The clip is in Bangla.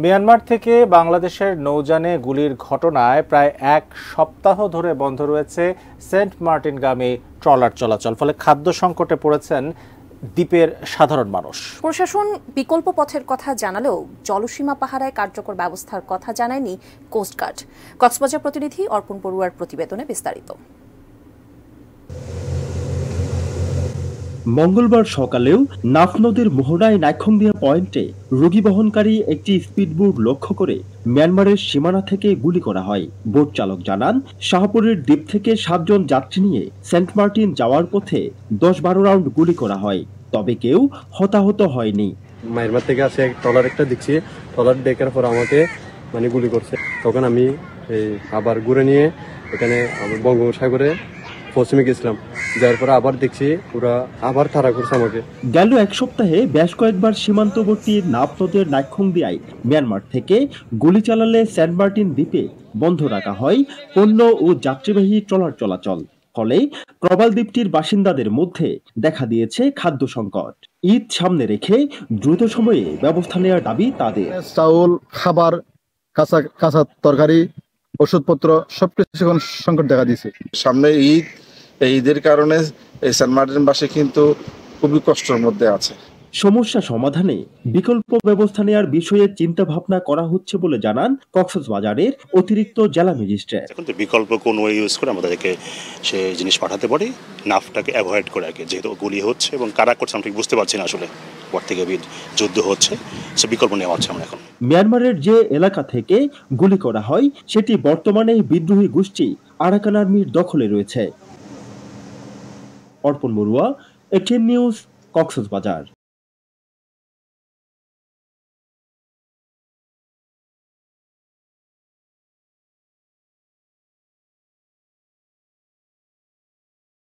মিয়ানমার থেকে বাংলাদেশের নৌযানে গুলির ঘটনায় প্রায় এক সপ্তাহ ধরে বন্ধ রয়েছে সেন্ট মার্টিনগামী ট্রলার চলাচল। ফলে খাদ্য সংকটে পড়েছেন দ্বীপের সাধারণ মানুষ। প্রশাসন বিকল্প পথের কথা জানালেও জলসীমা পাহারায় কার্যকর ব্যবস্থার কথা জানায়নি কোস্টগার্ড। কক্সবাজার প্রতিনিধি অর্পণ বড়ুয়ার প্রতিবেদনে বিস্তারিত। মঙ্গলবার সকালেও নাফ নদীর মোহনায় নাইখংদিয়া পয়েন্টে রোগী বহনকারী একটি স্পিডবোট লক্ষ্য করে মিয়ানমারের সীমানা থেকে গুলি করা হয়। বোট চালক জানান, শাহপুরের দ্বীপ থেকে 7 জন যাত্রী নিয়ে সেন্ট মার্টিন যাওয়ার পথে 10-12 রাউন্ড গুলি করা হয়, তবে কেউ হতাহত হয়নি। মিয়ানমার থেকে আসে ট্রলার একটা দেখছি, ট্রলার দেখার পর আমাকে গুলি করছে। তখন আমি আবার ঘুরে নিয়ে এখানে বঙ্গোপসাগরে পশ্চিমে গেছিলাম, যার পরে আবার দেখছি ওরা আবার তাড়া করছে আমাকে। গেল এক সপ্তাহে বেশ কয়েকবার সীমান্তবর্তী নাফ নদের নাইখংদিয়ায় মিয়ানমার থেকে গুলি চালালে সেন্ট মার্টিন দ্বীপে বন্ধ রাখা হয় পণ্য ও যাত্রীবাহী ট্রলার চলাচল। ফলে প্রবাল দ্বীপটির বাসিন্দাদের মধ্যে দেখা দিয়েছে খাদ্য সংকট। ঈদ সামনে রেখে দ্রুত সময়ে ব্যবস্থা নেওয়ার দাবি তাদের। চাউল, খাবার, কাঁচা তরকারি, ওষুধপত্র সবকিছু সংকট দেখা দিয়েছে। সামনে ঈদ, এই ঈদের কারণে এই সেন্ট মার্টিনবাসী কিন্তু খুবই কষ্টের মধ্যে আছে। সমস্যা সমাধানে বিকল্প ব্যবস্থা নেওয়ার বিষয়ে চিন্তা ভাবনা করা হচ্ছে বলে জানান কক্সবাজারের অতিরিক্ত জেলা ম্যাজিস্ট্রেট। এখন তো বিকল্প কোন ওয়ে ইউজ করে আমাদেরকে সে জিনিস পাঠাতে পারি, নাফটাকে অ্যাভয়েড করে আর কি। যেহেতু গুলি হচ্ছে এবং কারা করছে আমরা ঠিক বুঝতে পারছি না, আসলে পর থেকে যুদ্ধ হচ্ছে, সে বিকল্প নেওয়া হচ্ছে আমরা এখন। মিয়ানমারের যে এলাকা থেকে গুলি করা হয় সেটি বর্তমানে বিদ্রোহী গোষ্ঠী আরাকান আর্মির দখলে রয়েছে। অর্পণ বড়ুয়া, এটিএন নিউজ, কক্সবাজার।